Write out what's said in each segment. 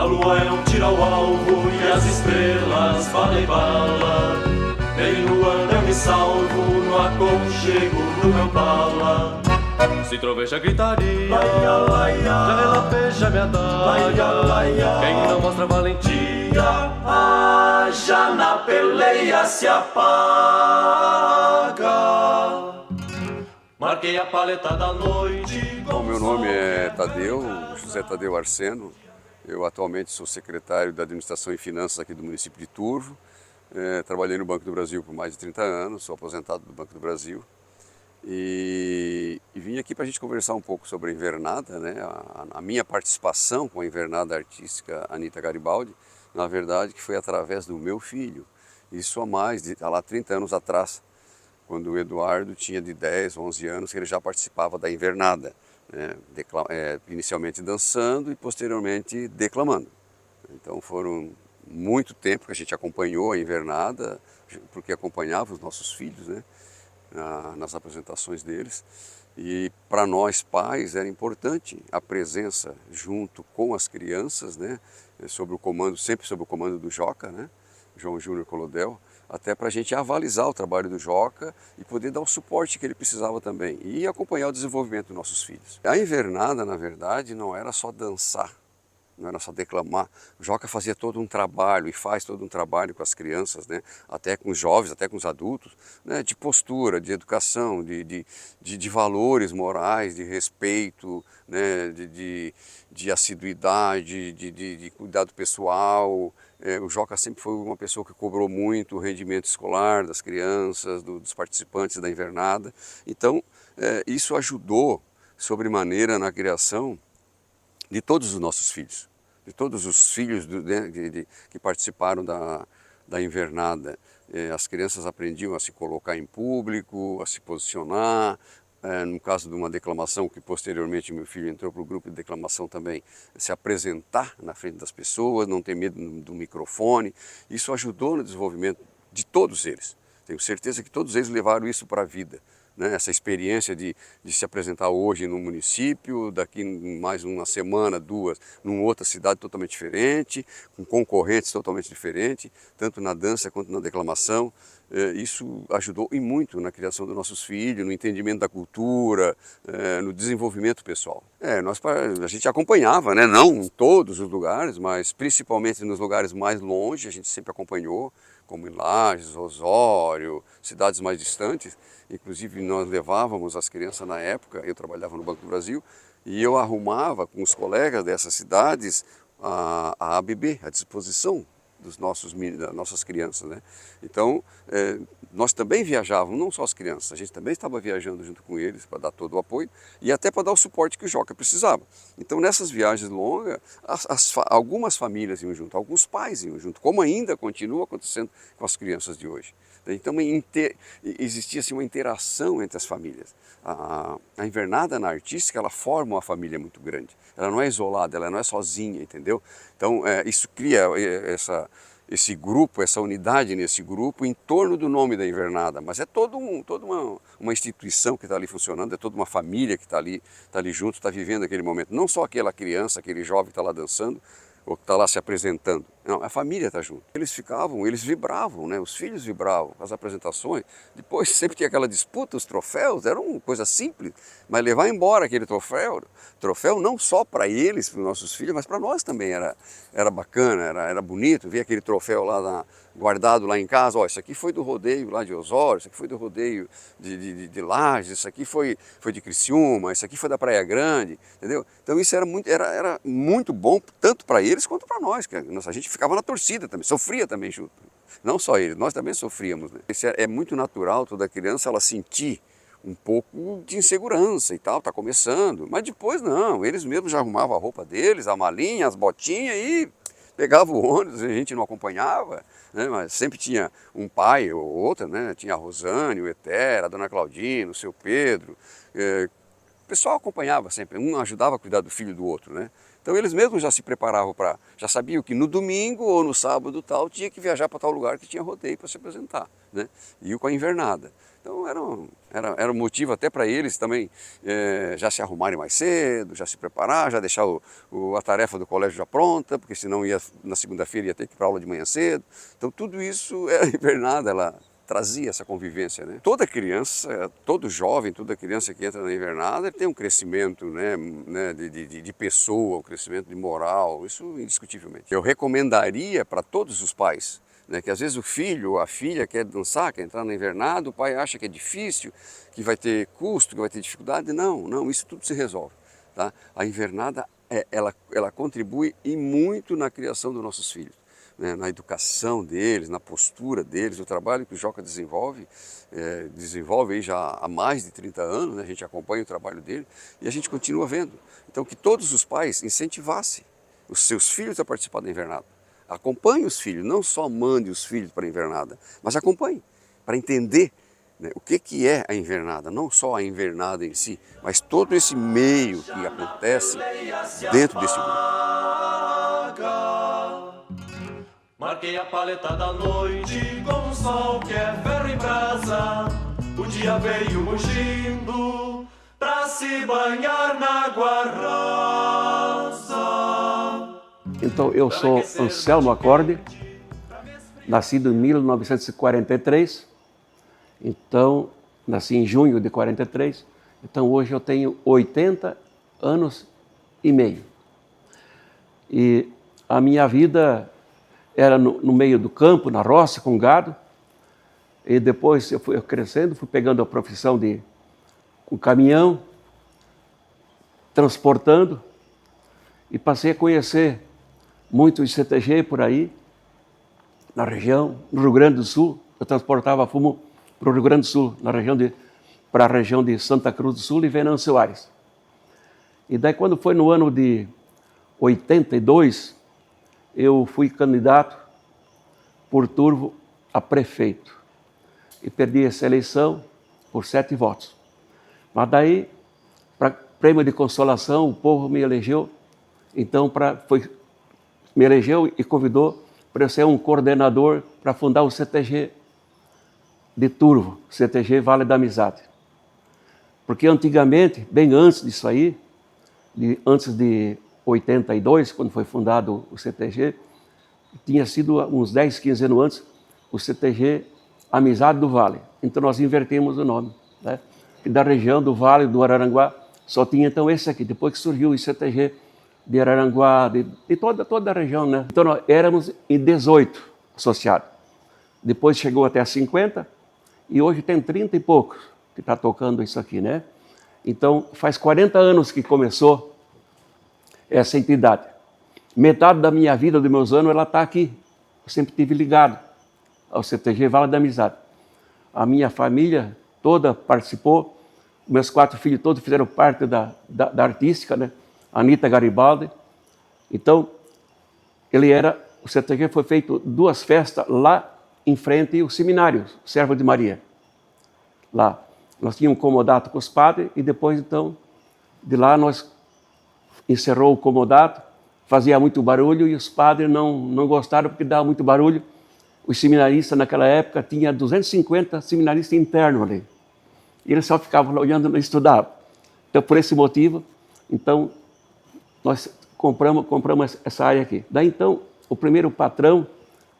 lua é um tiro ao alvo e as estrelas valem bala. Nem lua eu me salvo no aconchego do meu pala. Se troveja gritaria, laia, laia, já relapeja minha daia, laia, quem não mostra valentia, já na peleia se apaga. Marquei a paleta da noite. Bom, meu nome é Tadeu, José Tadeu Arseno. Eu atualmente sou secretário da Administração e Finanças aqui do município de Turvo. Trabalhei no Banco do Brasil por mais de 30 anos, sou aposentado do Banco do Brasil. E vim aqui para a gente conversar um pouco sobre a invernada, né? A minha participação com a invernada artística Anita Garibaldi, na verdade, que foi através do meu filho. Isso há mais de 30 anos atrás, quando o Eduardo tinha de 10, 11 anos, que ele já participava da invernada, né? Inicialmente dançando e posteriormente declamando. Então foram muito tempo que a gente acompanhou a invernada, porque acompanhava os nossos filhos, né? Nas apresentações deles, e para nós pais era importante a presença junto com as crianças, né, sempre sob o comando do Joca, né, João Júnior Colodel, até para a gente avalizar o trabalho do Joca e poder dar o suporte que ele precisava também e acompanhar o desenvolvimento dos nossos filhos. A invernada, na verdade, não era só dançar, não era só declamar. O Joca fazia todo um trabalho e faz todo um trabalho com as crianças, né? Até com os jovens, até com os adultos, né? De postura, de educação, de valores morais, de respeito, né? de assiduidade, de cuidado pessoal. O Joca sempre foi uma pessoa que cobrou muito o rendimento escolar das crianças, dos participantes da invernada. Então, isso ajudou sobremaneira na criação de todos os nossos filhos, de todos os filhos que participaram da invernada. As crianças aprendiam a se colocar em público, a se posicionar, no caso de uma declamação, que posteriormente meu filho entrou para o grupo de declamação também, se apresentar na frente das pessoas, não ter medo do microfone. Isso ajudou no desenvolvimento de todos eles. Tenho certeza que todos eles levaram isso para a vida. Né, essa experiência de se apresentar hoje no município, daqui mais uma semana, duas, numa outra cidade totalmente diferente, com concorrentes totalmente diferentes, tanto na dança quanto na declamação. Isso ajudou e muito na criação dos nossos filhos, no entendimento da cultura, no desenvolvimento pessoal. A gente acompanhava, né, não em todos os lugares, mas principalmente nos lugares mais longe, a gente sempre acompanhou, como em Lages, Osório, cidades mais distantes. Inclusive nós levávamos as crianças na época, eu trabalhava no Banco do Brasil, e eu arrumava com os colegas dessas cidades a ABB, à disposição das nossas crianças, né? Então, nós também viajávamos, não só as crianças, a gente também estava viajando junto com eles para dar todo o apoio e até para dar o suporte que o Joca precisava. Então, nessas viagens longas, algumas famílias iam junto, alguns pais iam junto, como ainda continua acontecendo com as crianças de hoje. Então, existia assim, uma interação entre as famílias. A invernada na artística, ela forma uma família muito grande. Ela não é isolada, ela não é sozinha, entendeu? Então, isso cria esse grupo, essa unidade nesse grupo em torno do nome da invernada. Mas é toda uma instituição que está ali funcionando, é toda uma família que está ali junto, está vivendo aquele momento. Não só aquela criança, aquele jovem que está lá dançando, ou que está lá se apresentando. Não, a família está junto. Eles vibravam, né? Os filhos vibravam com as apresentações. Depois sempre tinha aquela disputa, os troféus, era uma coisa simples, mas levar embora aquele troféu não só para eles, para os nossos filhos, mas para nós também era bacana, era bonito, ver aquele troféu lá guardado lá em casa. Ó, isso aqui foi do rodeio lá de Osório, isso aqui foi do rodeio de Lages, isso aqui foi de Criciúma, isso aqui foi da Praia Grande, entendeu? Então isso era muito bom, tanto para eles quanto para nós, que a gente ficava na torcida também, sofria também junto. Não só eles, nós também sofríamos, né? Isso é muito natural, toda criança ela sentir um pouco de insegurança e tal, tá começando, mas depois não, eles mesmos já arrumavam a roupa deles, a malinha, as botinhas e pegava o ônibus, a gente não acompanhava, né? Mas sempre tinha um pai ou outra, né? Tinha a Rosane, o Etera, a dona Claudina, o seu Pedro. O pessoal acompanhava sempre, um ajudava a cuidar do filho do outro, né? Então eles mesmos já se preparavam já sabiam que no domingo ou no sábado tal, tinha que viajar para tal lugar que tinha rodeio para se apresentar, né? E com a invernada. Então era um motivo até para eles também já se arrumarem mais cedo, já se preparar, já deixar a tarefa do colégio já pronta, porque senão na segunda-feira ia ter que ir para aula de manhã cedo. Então tudo isso era invernada, ela trazia essa convivência, né? Toda criança, todo jovem, toda criança que entra na invernada tem um crescimento, né, de pessoa, um crescimento de moral, isso indiscutivelmente. Eu recomendaria para todos os pais, né, que às vezes o filho ou a filha quer dançar, quer entrar na invernada, o pai acha que é difícil, que vai ter custo, que vai ter dificuldade. Não, isso tudo se resolve. Tá? A invernada, ela contribui e muito na criação dos nossos filhos, né, na educação deles, na postura deles, o trabalho que o Joca desenvolve aí já há mais de 30 anos, né, a gente acompanha o trabalho dele e a gente continua vendo. Então que todos os pais incentivassem os seus filhos a participar da invernada. Acompanhe os filhos, não só mande os filhos para a invernada, mas acompanhe, para entender, né, o que é a invernada, não só a invernada em si, mas todo esse meio que acontece dentro desse grupo. Marquei a paleta da noite com um sol que é ferro e brasa. O dia veio mugindo pra se banhar na água rasa. Então, eu sou Anselmo Acorde, nascido em 1943, então, nasci em junho de 43, então hoje eu tenho 80 anos e meio. E a minha vida era no meio do campo, na roça, com gado, e depois eu fui crescendo, fui pegando a profissão de um caminhão, transportando, e passei a conhecer muito de CTG por aí, na região, no Rio Grande do Sul. Eu transportava fumo para o Rio Grande do Sul, para a região de Santa Cruz do Sul e Venâncio Aires. E daí, quando foi no ano de 82, eu fui candidato por turvo a prefeito. E perdi essa eleição por 7 votos. Mas daí, para prêmio de consolação, o povo me elegeu, então me elegeu e convidou para eu ser um coordenador para fundar o CTG de Turvo, CTG Vale da Amizade. Porque antigamente, bem antes disso aí, antes de 82, quando foi fundado o CTG, tinha sido uns 10, 15 anos antes, o CTG Amizade do Vale. Então nós invertimos o nome, né? E da região do Vale do Araranguá só tinha então esse aqui, depois que surgiu o CTG de Araranguá, de toda a região, né? Então nós éramos em 18 associados. Depois chegou até 50 e hoje tem 30 e poucos que está tocando isso aqui, né? Então faz 40 anos que começou essa entidade. Metade da minha vida, dos meus anos, ela está aqui. Eu sempre estive ligado ao CTG Vale da Amizade. A minha família toda participou, meus 4 filhos todos fizeram parte da artística, né? Anita Garibaldi. Então, o CTG foi feito 2 festas lá em frente ao seminário, Servo de Maria. Lá. Nós tínhamos um comodato com os padres e depois, então, de lá nós encerrou o comodato, fazia muito barulho e os padres não gostaram porque dava muito barulho. Os seminaristas naquela época tinha 250 seminaristas internos ali. E eles só ficavam olhando e não estudavam. Então, por esse motivo, então, nós compramos essa área aqui. Daí, então, o primeiro patrão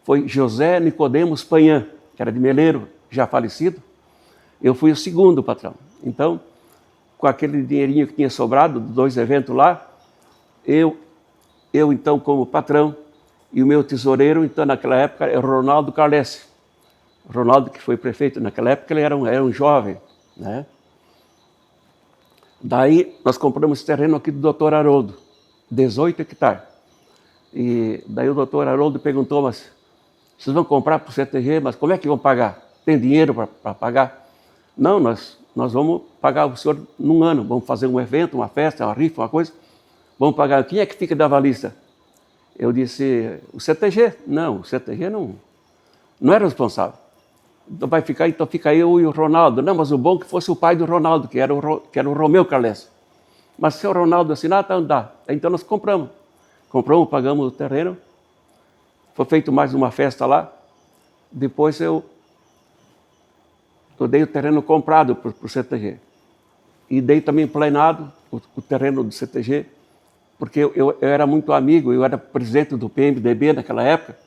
foi José Nicodemos Panhã, que era de Meleiro, já falecido. Eu fui o segundo patrão. Então, com aquele dinheirinho que tinha sobrado, 2 eventos lá, eu então, como patrão, e o meu tesoureiro, então, naquela época, era o Ronaldo Carlesse. O Ronaldo, que foi prefeito naquela época, ele era um jovem, né? Daí, nós compramos esse terreno aqui do doutor Haroldo, 18 hectares. E daí o doutor Haroldo perguntou, mas vocês vão comprar para o CTG, mas como é que vão pagar? Tem dinheiro para pagar? Não, nós vamos pagar o senhor num ano, vamos fazer um evento, uma festa, uma rifa, uma coisa. Vamos pagar. Quem é que fica da avalista? Eu disse, o CTG. Não, o CTG não é responsável. Então fica eu e o Ronaldo. Não, mas o bom que fosse o pai do Ronaldo, que era o Romeu Carlesse. Mas se o Ronaldo assinar, tá, dá. Então nós compramos. Compramos, pagamos o terreno. Foi feito mais uma festa lá. Depois eu dei o terreno comprado para o CTG. E dei também planado o terreno do CTG, porque eu era muito amigo, eu era presidente do PMDB naquela época.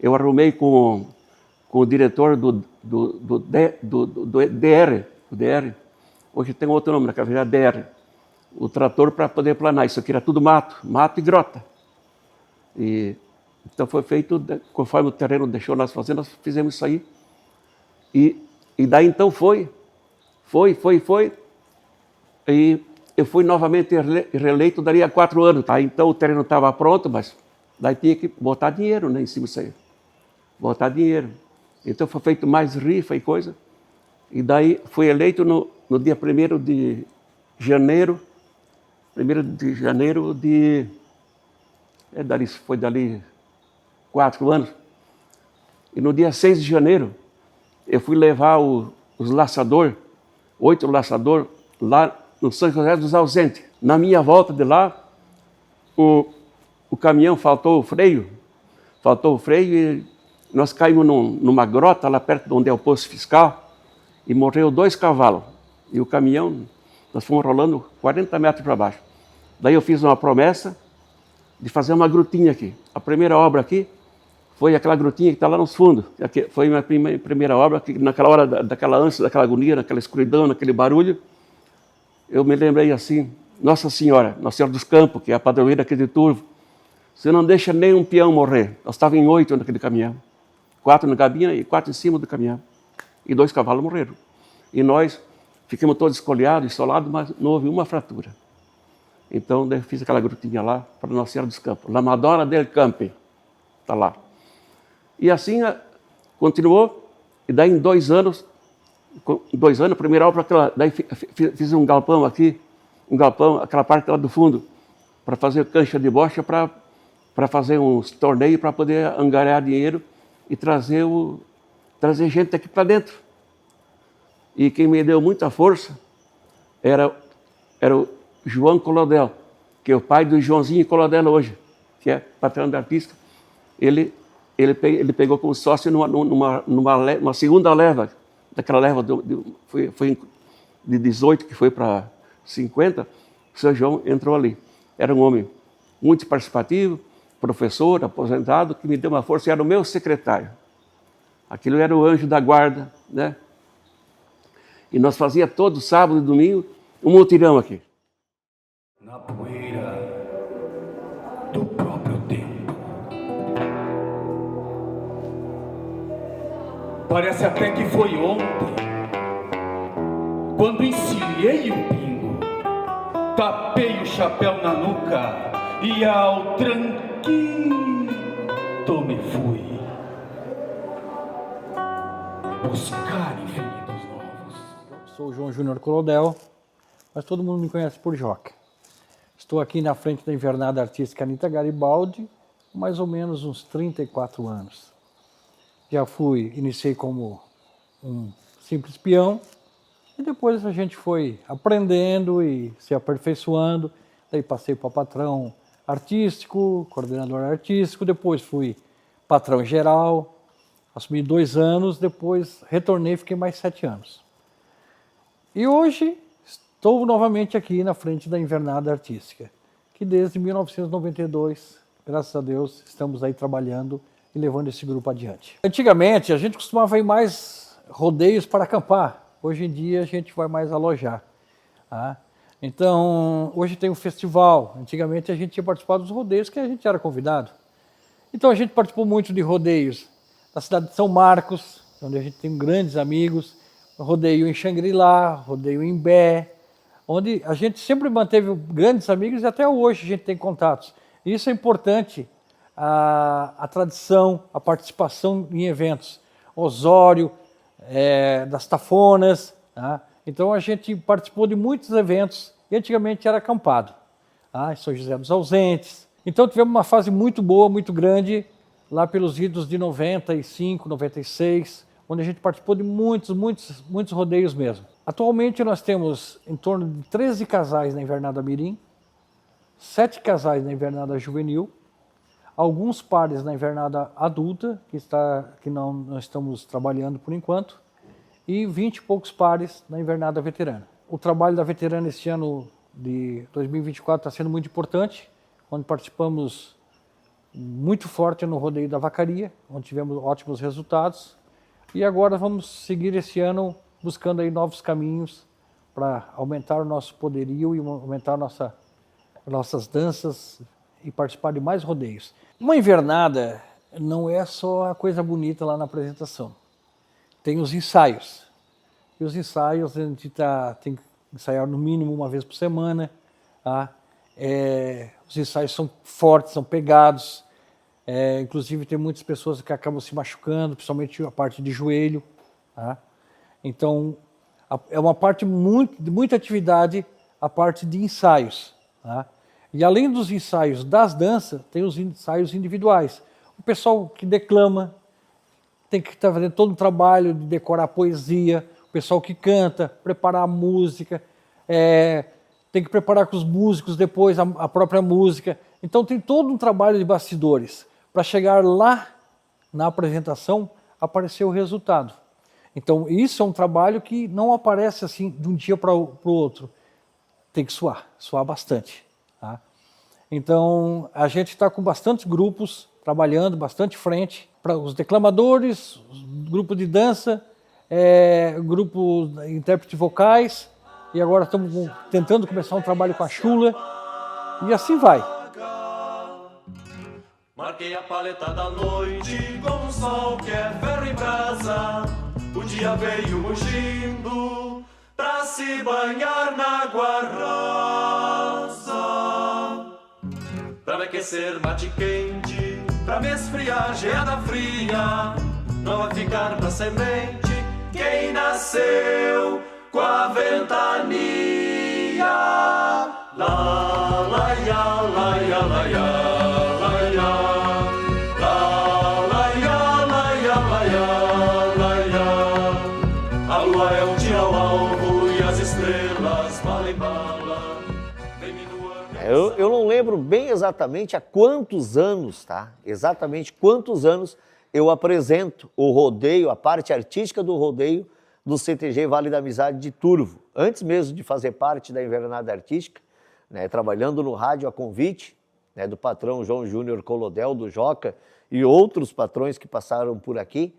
Eu arrumei com o diretor do DR, hoje tem outro nome, naquela verdade, DR, o trator para poder planar. Isso aqui era tudo mato e grota. E então foi feito, conforme o terreno deixou nós fazer, nós fizemos isso aí. E daí então foi. E eu fui novamente reeleito, daria 4 anos. Tá? Então o terreno estava pronto, mas daí tinha que botar dinheiro, né, em cima disso aí. Botar dinheiro. Então foi feito mais rifa e coisa. E daí fui eleito no dia 1º de janeiro. 1º de janeiro de... foi dali 4 anos. E no dia 6 de janeiro, eu fui levar os laçadores, 8 laçadores, lá no São José dos Ausentes. Na minha volta de lá, o caminhão faltou o freio e nós caímos numa grota lá perto de onde é o posto fiscal e morreu 2 cavalos. E o caminhão, nós fomos rolando 40 metros para baixo. Daí eu fiz uma promessa de fazer uma grutinha aqui. A primeira obra aqui foi aquela grutinha que está lá nos fundos. Foi a minha primeira obra, que naquela hora daquela ânsia, daquela agonia, naquela escuridão, naquele barulho, eu me lembrei assim, Nossa Senhora dos Campos, que é a padroeira aqui de Turvo, você não deixa nem um peão morrer. Nós estávamos em 8 naquele caminhão. 4 na cabina e 4 em cima do caminhão. E 2 cavalos morreram. E nós ficamos todos escoliados, isolados, mas não houve uma fratura. Então eu fiz aquela grutinha lá para Nossa Senhora dos Campos. La Madonna del Campi. Está lá. E assim continuou. E daí em 2 anos, a primeira obra, daí fiz um galpão aqui, aquela parte lá do fundo, para fazer cancha de bocha, para fazer uns torneios, para poder angariar dinheiro e trazer gente aqui para dentro. E quem me deu muita força era o João Colodel, que é o pai do Joãozinho Colodel hoje, que é patrão da artista. Ele pegou como sócio numa segunda leva, daquela leva foi de 18 que foi para 50, o seu João entrou ali. Era um homem muito participativo, professor, aposentado, que me deu uma força, era o meu secretário. Aquilo era o anjo da guarda, né? E nós fazíamos todo sábado e domingo um mutirão aqui. Na poeira do próprio tempo. Parece até que foi ontem, quando encilhei o pingo, tapei o chapéu na nuca e ao tranquilo me fui buscar infinitos novos. Sou o João Júnior Colodel, mas todo mundo me conhece por Joca. Estou aqui na frente da Invernada Artística Anita Garibaldi, há mais ou menos uns 34 anos. Iniciei como um simples peão, e depois a gente foi aprendendo e se aperfeiçoando. Daí passei para patrão artístico, coordenador artístico, depois fui patrão geral, assumi 2 anos, depois retornei e fiquei mais 7 anos. E hoje estou novamente aqui na frente da Invernada Artística, que desde 1992, graças a Deus, estamos aí trabalhando e levando esse grupo adiante. Antigamente, a gente costumava ir mais rodeios para acampar. Hoje em dia, a gente vai mais alojar. Tá? Então, hoje tem um festival. Antigamente, a gente tinha participado dos rodeios que a gente era convidado. Então, a gente participou muito de rodeios na cidade de São Marcos, onde a gente tem grandes amigos, rodeio em Xangri-Lá, rodeio em Bé, onde a gente sempre manteve grandes amigos e até hoje a gente tem contatos. E isso é importante, a tradição, a participação em eventos. Osório, das Tafonas, tá? Então a gente participou de muitos eventos e antigamente era acampado, tá? Em São José dos Ausentes. Então tivemos uma fase muito boa, muito grande, lá pelos idos de 95, 96, onde a gente participou de muitos rodeios mesmo. Atualmente nós temos em torno de 13 casais na invernada mirim, 7 casais na invernada juvenil, alguns pares na invernada adulta, que não estamos trabalhando por enquanto, e 20 e poucos pares na invernada veterana. O trabalho da veterana este ano de 2024 está sendo muito importante, onde participamos muito forte no rodeio da vacaria, onde tivemos ótimos resultados, e agora vamos seguir esse ano buscando aí novos caminhos para aumentar o nosso poderio e aumentar nossas danças e participar de mais rodeios. Uma invernada não é só a coisa bonita lá na apresentação. Tem os ensaios. E os ensaios a gente tem que ensaiar no mínimo uma vez por semana. Tá? Os ensaios são fortes, são pegados. Inclusive tem muitas pessoas que acabam se machucando, principalmente a parte de joelho. Tá? Então, é uma parte de muita atividade, a parte de ensaios. Tá? E além dos ensaios das danças, tem os ensaios individuais. O pessoal que declama tem que estar fazendo todo o trabalho de decorar a poesia, o pessoal que canta, preparar a música, tem que preparar com os músicos depois a própria música. Então tem todo um trabalho de bastidores para chegar lá na apresentação, aparecer o resultado. Então, isso é um trabalho que não aparece assim de um dia para o outro. Tem que suar bastante. Tá? Então, a gente está com bastantes grupos trabalhando, bastante frente, para os declamadores, grupo de dança, grupo de intérpretes vocais, e agora estamos tentando começar um trabalho com a chula, e assim vai. Marquei a paleta da noite com um sol que é ferro em brasa. O dia veio mugindo pra se banhar na água rasa. Pra me aquecer mate quente, pra me esfriar geada fria. Não vai ficar pra semente quem nasceu com a ventania. Lá, lá, ya, lá, ya, lá, ya. Eu não lembro bem exatamente há quantos anos, tá? Exatamente quantos anos eu apresento o rodeio, a parte artística do rodeio do CTG Vale da Amizade de Turvo. Antes mesmo de fazer parte da invernada artística, né, trabalhando no rádio a convite, né, do patrão João Júnior Colodel, do Joca, e outros patrões que passaram por aqui.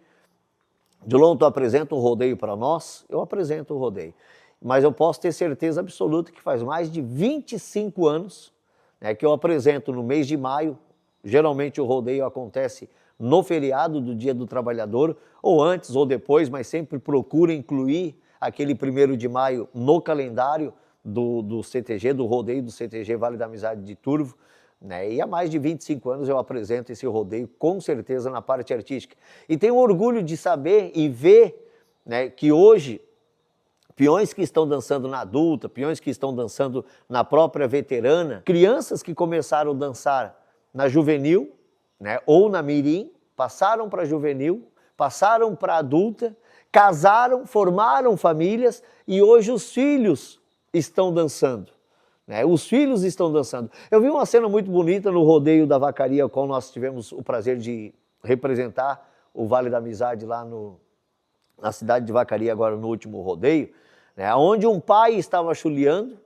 Dilon, tu apresenta um rodeio para nós? Eu apresento o rodeio. Mas eu posso ter certeza absoluta que faz mais de 25 anos, né, que eu apresento no mês de maio. Geralmente o rodeio acontece no feriado do Dia do Trabalhador, ou antes ou depois, mas sempre procuro incluir aquele 1º de maio no calendário do CTG, do rodeio do CTG Vale da Amizade de Turvo. Né? E há mais de 25 anos eu apresento esse rodeio, com certeza, na parte artística. E tenho orgulho de saber e ver, né, que hoje peões que estão dançando na adulta, peões que estão dançando na própria veterana, crianças que começaram a dançar na juvenil, né, ou na mirim, passaram para juvenil, passaram para adulta, casaram, formaram famílias e hoje os filhos estão dançando. Né, os filhos estão dançando. Eu vi uma cena muito bonita no rodeio da vacaria, ao qual nós tivemos o prazer de representar o Vale da Amizade lá na cidade de Vacaria, agora no último rodeio, né, onde um pai estava chuleando,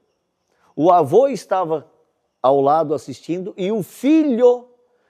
o avô estava ao lado assistindo e o filho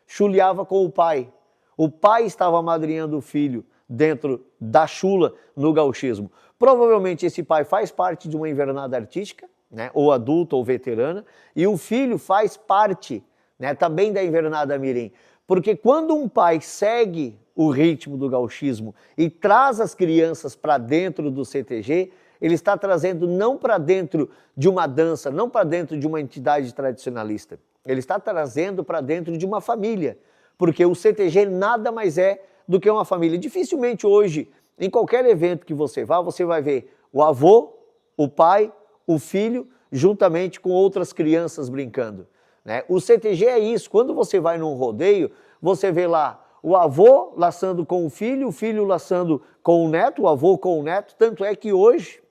chuleava com o pai. O pai estava amadrinhando o filho dentro da chula no gauchismo. Provavelmente esse pai faz parte de uma invernada artística, né, ou adulta ou veterana, e o filho faz parte, né, também da invernada mirim. Porque quando um pai segue o ritmo do gauchismo e traz as crianças para dentro do CTG, ele está trazendo não para dentro de uma dança, não para dentro de uma entidade tradicionalista, ele está trazendo para dentro de uma família, porque o CTG nada mais é do que uma família. Dificilmente hoje, em qualquer evento que você vai ver o avô, o pai, o filho, juntamente com outras crianças brincando. Né? O CTG é isso, quando você vai num rodeio, você vê lá o avô laçando com o filho laçando com o neto, o avô com o neto, tanto é que hoje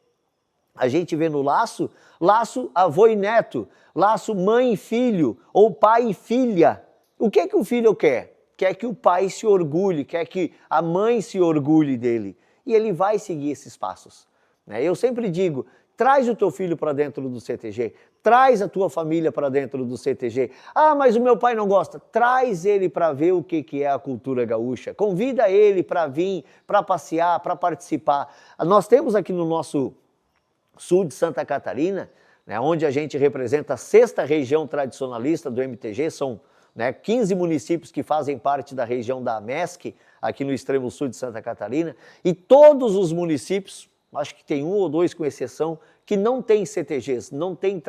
A gente vê no laço, laço avô e neto, laço mãe e filho, ou pai e filha. O que é que o filho quer? Quer que o pai se orgulhe, quer que a mãe se orgulhe dele. E ele vai seguir esses passos. Eu sempre digo, traz o teu filho para dentro do CTG, traz a tua família para dentro do CTG. Ah, mas o meu pai não gosta. Traz ele para ver o que é a cultura gaúcha. Convida ele para vir, para passear, para participar. Nós temos aqui no nosso sul de Santa Catarina, onde a gente representa a 6ª região tradicionalista do MTG, são 15 municípios que fazem parte da região da AMESC, aqui no extremo sul de Santa Catarina, e todos os municípios, acho que tem 1 ou 2 com exceção, que não tem CTGs, não tem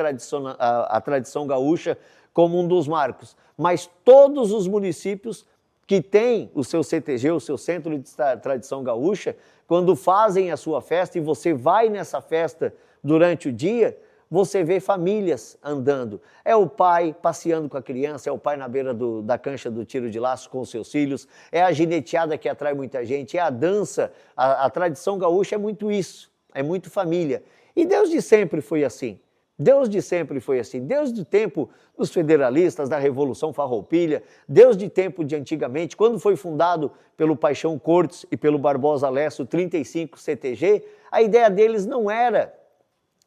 a tradição gaúcha como um dos marcos, mas todos os municípios que têm o seu CTG, o seu Centro de Tradição Gaúcha, quando fazem a sua festa e você vai nessa festa durante o dia, você vê famílias andando. É o pai passeando com a criança, é o pai na beira da cancha do tiro de laço com os seus filhos, é a gineteada que atrai muita gente, é a dança. A tradição gaúcha é muito isso, é muito família. E desde sempre foi assim. Desde sempre foi assim. Desde o tempo dos federalistas, da Revolução Farroupilha, desde o tempo de antigamente, quando foi fundado pelo Paixão Cortes e pelo Barbosa Lessa, o 35 CTG, a ideia deles não era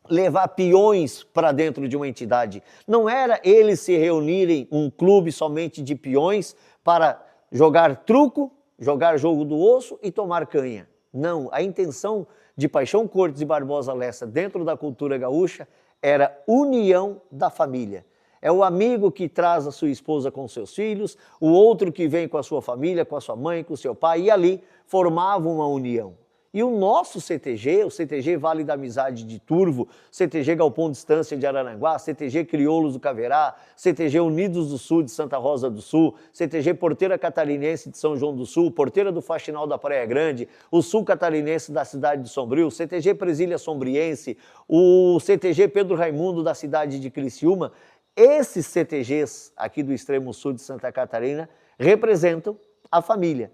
levar peões para dentro de uma entidade. Não era eles se reunirem um clube somente de peões para jogar truco, jogar jogo do osso e tomar canha. Não, a intenção de Paixão Cortes e Barbosa Lessa dentro da cultura gaúcha era união da família. É o amigo que traz a sua esposa com seus filhos, o outro que vem com a sua família, com a sua mãe, com o seu pai, e ali formavam uma união. E o nosso CTG, o CTG Vale da Amizade de Turvo, CTG Galpão Distância de Araranguá, CTG Crioulos do Caverá, CTG Unidos do Sul de Santa Rosa do Sul, CTG Porteira Catarinense de São João do Sul, Porteira do Faxinal da Praia Grande, o Sul Catarinense da cidade de Sombrio, CTG Presília Sombriense, o CTG Pedro Raimundo da cidade de Criciúma. Esses CTGs aqui do extremo sul de Santa Catarina representam a família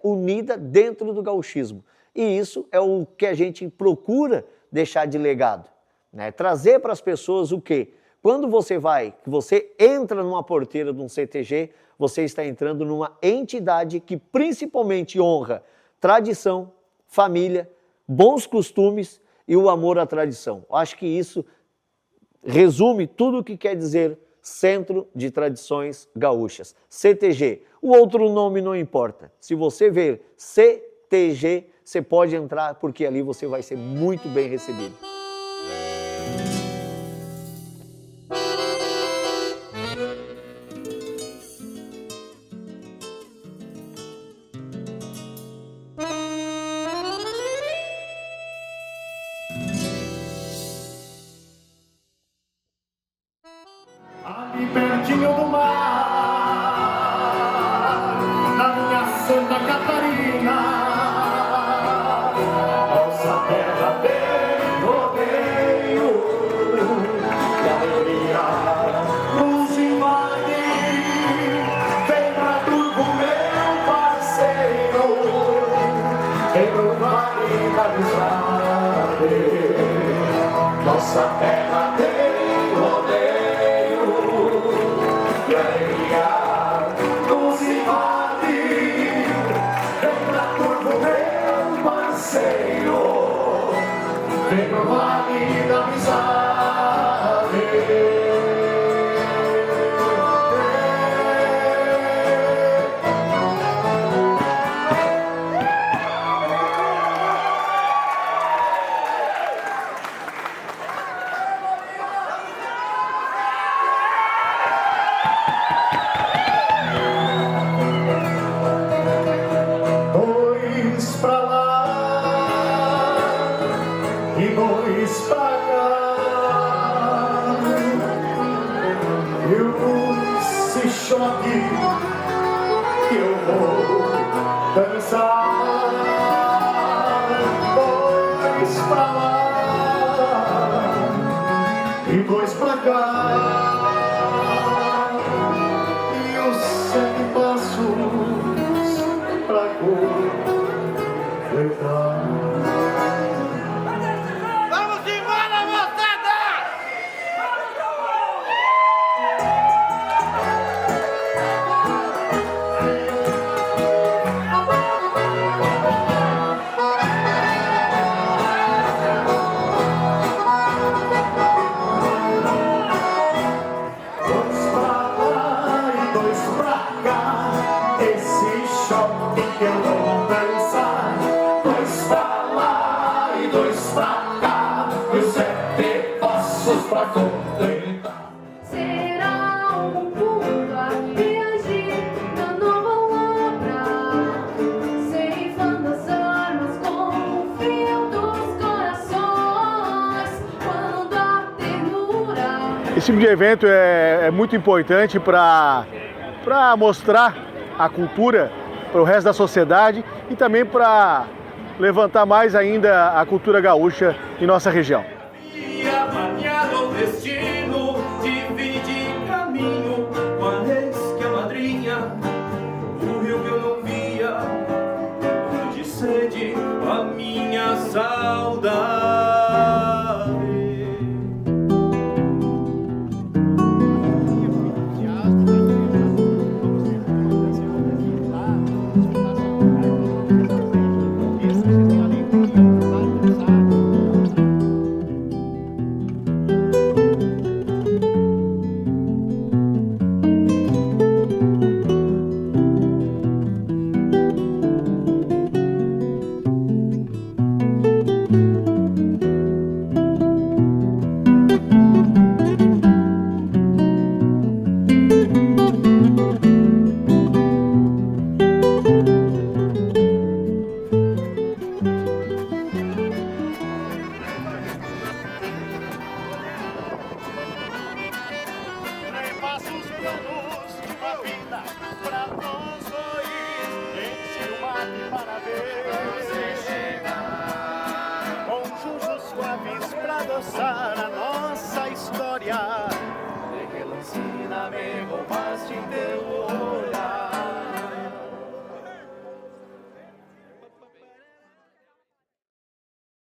unida dentro do gauchismo. E isso é o que a gente procura deixar de legado, trazer para as pessoas o quê? Quando você entra numa porteira de um CTG, você está entrando numa entidade que principalmente honra tradição, família, bons costumes e o amor à tradição. Acho que isso resume tudo o que quer dizer Centro de Tradições Gaúchas, CTG. O outro nome não importa. Se você ver CTG, você pode entrar, porque ali você vai ser muito bem recebido. Ali pertinho do mar, na minha Santa Catarina, nossa terra tem rodeio, galeria nos invade, vem pra Turvo meu parceiro, vem pro Vale da Amizade, nossa terra tem rodeio, galeria nos invade, vem pra Turvo meu parceiro, vem pro Vale da Amizade. Dois pra lá e dois pra cá, e esse choque que eu vou dançar. Dois pra lá e dois pra cá, e os 7 passos pra completar. Vamos, tipo de evento é muito importante para mostrar a cultura para o resto da sociedade e também para levantar mais ainda a cultura gaúcha em nossa região.